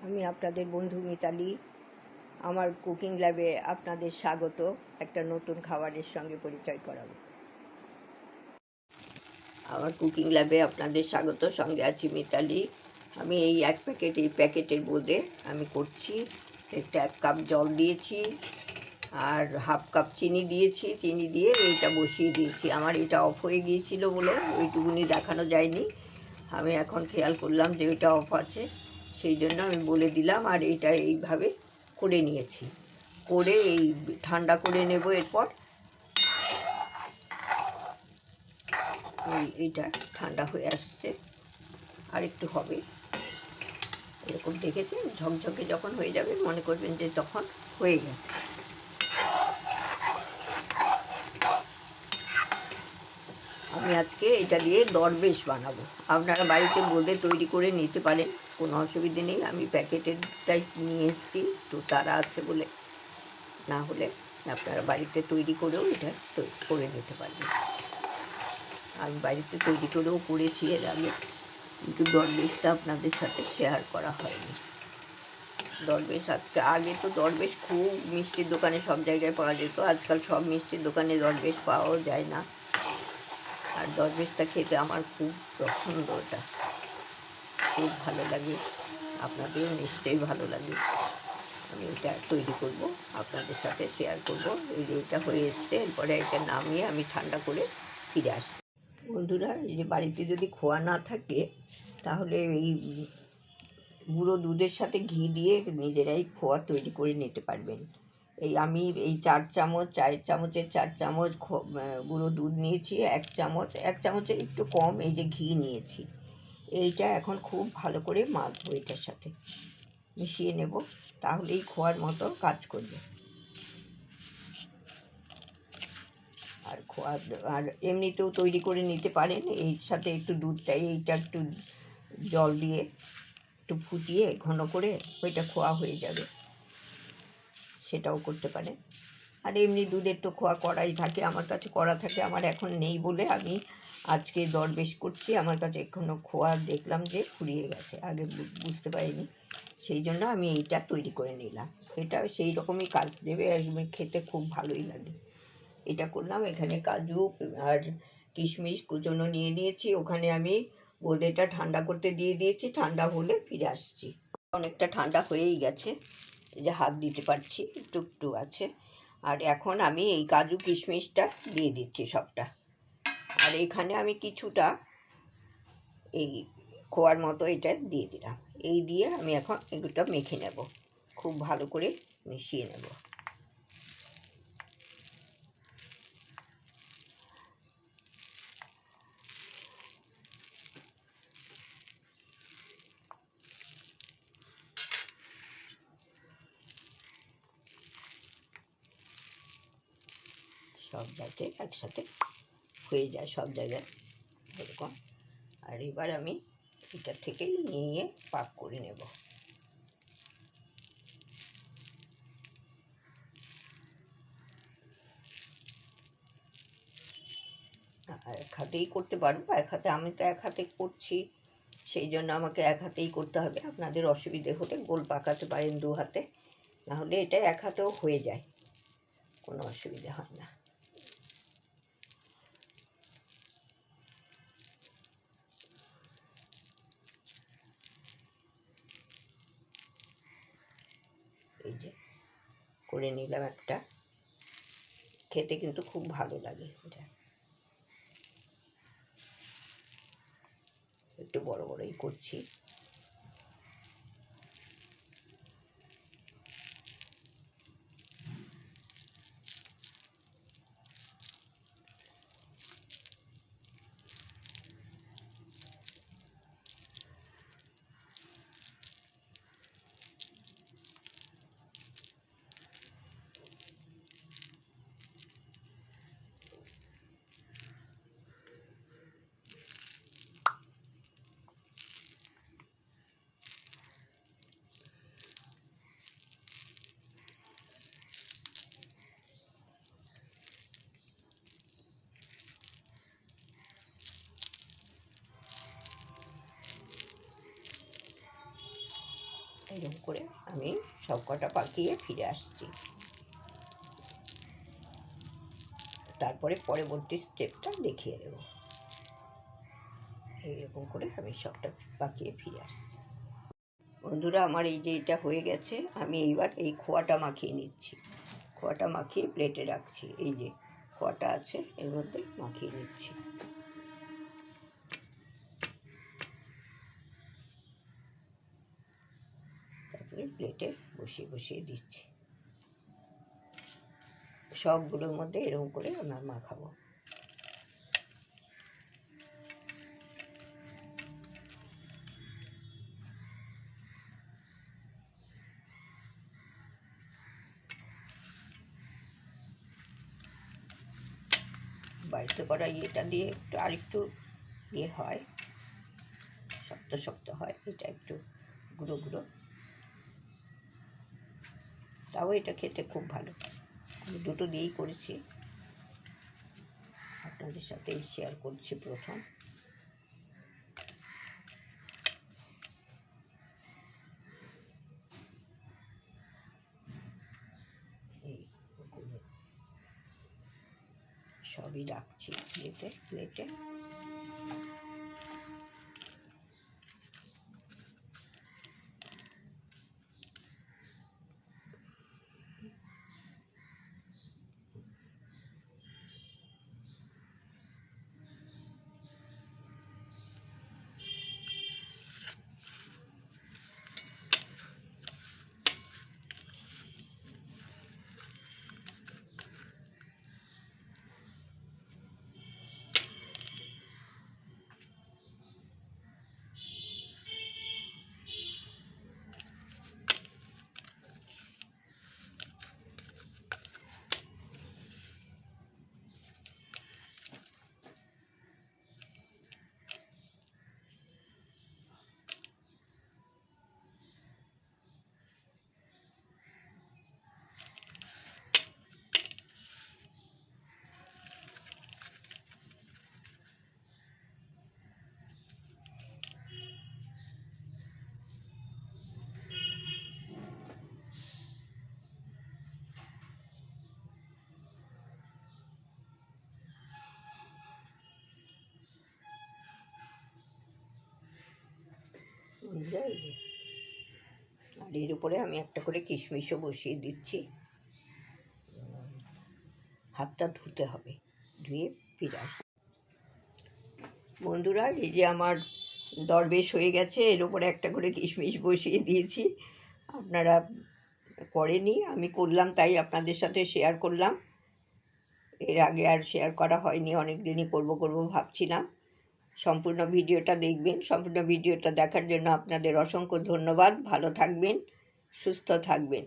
আমি আপনাদের বন্ধু মিতালি। আমার কুকিং ল্যাবে আপনাদের স্বাগত। একটা নতুন খাবারের সঙ্গে পরিচয় করাবো। আমার কুকিং ল্যাবে আপনাদের স্বাগত। সঙ্গে আছি মিতালি। আমি এই প্যাকেটের বোঁদে আমি করছি। একটা 1 কাপ জল দিয়েছি আর হাফ কাপ চিনি দিয়েছি। চিনি দিয়ে এইটা বসিয়ে দিয়েছি। আমার এটা অফ হয়ে গিয়েছিল বলে ওইটুকুনি দেখানো যায়নি। আমি এখন খেয়াল করলাম যে ওইটা অফ আছে, সেই জন্য আমি বলে দিলাম। আর এইটা এইভাবে করে নিয়েছি, করে এই ঠান্ডা করে নেব। এরপর এইটা ঠান্ডা হয়ে আসছে, আর একটু হবে। এরকম দেখেছেন, ঝকঝকে যখন হয়ে যাবে মনে করবেন যে তখন হয়ে গেছে। আমি আজকে এটা দিয়ে দরবেশ বানাবো। আপনারা বাড়িতে বোঁদে তৈরি করে নিতে পারেন, কোনো অসুবিধে নেই। আমি প্যাকেটেরটাই নিয়ে এসেছি, তো তারা আছে বলে। না হলে আপনারা বাড়িতে তৈরি করেও এটা করে নিতে পারবেন। আমি বাড়িতে তৈরি করেও করেছি এর আগে, কিন্তু দরবেশটা আপনাদের সাথে শেয়ার করা হয়নি। দরবেশ আগে তো দরবেশ খুব মিষ্টির দোকানে সব জায়গায় পাওয়া যেত। আজকাল সব মিষ্টির দোকানে দরবেশ পাওয়াও যায় না। আর দরবেশটা খেতে আমার খুব পছন্দ, ওটা খুব ভালো লাগে। আপনাদেরও নিশ্চয়ই ভালো লাগে। আমি এটা তৈরি করব, আপনাদের সাথে শেয়ার করব। এই যে এটা হয়ে এসছে, এরপরে এটা নামিয়ে আমি ঠান্ডা করে ফিরে আসছি। বন্ধুরা, এই যে বাড়িতে যদি খোয়া না থাকে তাহলে এই গুঁড়ো দুধের সাথে ঘি দিয়ে নিজেরাই খোয়া তৈরি করে নিতে পারবেন। আমি এই 4 চামচ, চায়ের চামচের 4 চামচ গুঁড়ো দুধ নিয়েছি। 1 চামচের একটু কম এই যে ঘি নিয়েছি। এইটা এখন খুব ভালো করে মাখবো, এটার সাথে মিশিয়ে নেব, তাহলেই খোয়ার মতো কাজ করবে। আর এমনিতেও তৈরি করে নিতে পারেন। এর সাথে একটু দুধটাই, এইটা একটু জল দিয়ে একটু ফুটিয়ে ঘন করে ওইটা খোয়া হয়ে যাবে, সেটাও করতে পারেন। আর এমনি দুধের তো খোয়া করাই থাকে, আমার কাছে করা থাকে। আমার এখন নেই বলে আমি আজকে দরবেশ করছি। আমার কাছে এখনও খোয়া দেখলাম যে ফুরিয়ে গেছে, আগে বুঝতে পারিনি, সেই জন্য আমি এইটা তৈরি করে নিলাম। এটা সেই রকমই কাজ দেবে, খেতে খুব ভালোই লাগে। এটা করলাম। এখানে কাজু আর কিশমিশ কুচনো নিয়ে নিয়েছি। ওখানে আমি বোঁদেটা ঠান্ডা করতে দিয়ে দিয়েছি। ঠান্ডা হলে ফিরে আসছি। অনেকটা ঠান্ডা হয়েই গেছে, এই যে হাত দিতে পারছি, একটু একটু আছে। আর এখন আমি এই কাজু কিশমিশটা দিয়ে দিচ্ছি সবটা। আর এখানে আমি কিছুটা এই খোয়ার মতো এটা দিয়ে দিলাম। এই দিয়ে আমি এখন এগুলো মেখে নেব, খুব ভালো করে মিশিয়ে নেব। সব যাতে একসাথে হয়ে যায় সব জায়গায় এরকম। আর এবার আমি এটা থেকেই নিয়ে পাক করে নেব। এক হাতেই করতে পারবো, আমি তো এক হাতে করছি, সেই জন্য আমাকে এক হাতেই করতে হবে। আপনাদের অসুবিধে হলে গোল পাকাতে পারেন 2 হাতে, নাহলে এটা এক হাতেও হয়ে যায়, কোনো অসুবিধা হয় না। এই যে করে নিলাম একটা, খেতে কিন্তু খুব ভালো লাগে। এটা একটু বড় বড়ই করছি। এরকম করে আমি সব কটা পাকিয়ে ফিরে আসছি। তারপরে পরবর্তী স্টেপটা দেখিয়ে দেব। এইরকম করে আমি সবটা পাকিয়ে ফিরে আসছি। বন্ধুরা, আমার এই যে এটা হয়ে গেছে, আমি এইবার এই খোয়াটা মাখিয়ে নিচ্ছি। খোয়াটা মাখিয়ে প্লেটে রাখছি। এই যে খোয়াটা আছে এর মধ্যে মাখিয়ে নিচ্ছি। তারপরে প্লেটে বসিয়ে দিচ্ছি। সবগুলোর মধ্যে এরকম করে আমরা মাখাবো। বাড়িতে করা ইয়েটা দিয়ে একটু আরেকটু ইয়ে হয়, শক্ত শক্ত হয়, এটা একটু গুঁড়ো গুঁড়ো, তাও এটা খেতে খুব ভালো। আমি দুটো দিয়েই করেছি, আপনাদের সাথে শেয়ার করছি প্রথম। এই সবই রাখছি প্লেটে। বন্ধুরা, এই যে আর এর উপরে আমি একটা করে কিশমিশও বসিয়ে দিচ্ছি। হাতটা ধুতে হবে, ধুয়ে ফিরে আসি। বন্ধুরা, এই যে আমার দরবেশ হয়ে গেছে, এর উপরে একটা করে কিশমিশ বসিয়ে দিয়েছি। আপনারা করেনি, আমি করলাম, তাই আপনাদের সাথে শেয়ার করলাম। এর আগে আর শেয়ার করা হয়নি, অনেক দিনই করবো ভাবছিলাম। সম্পূর্ণ ভিডিওটা দেখবেন। সম্পূর্ণ ভিডিওটা দেখার জন্য আপনাদের অসংখ্য ধন্যবাদ। ভালো থাকবেন, সুস্থ থাকবেন।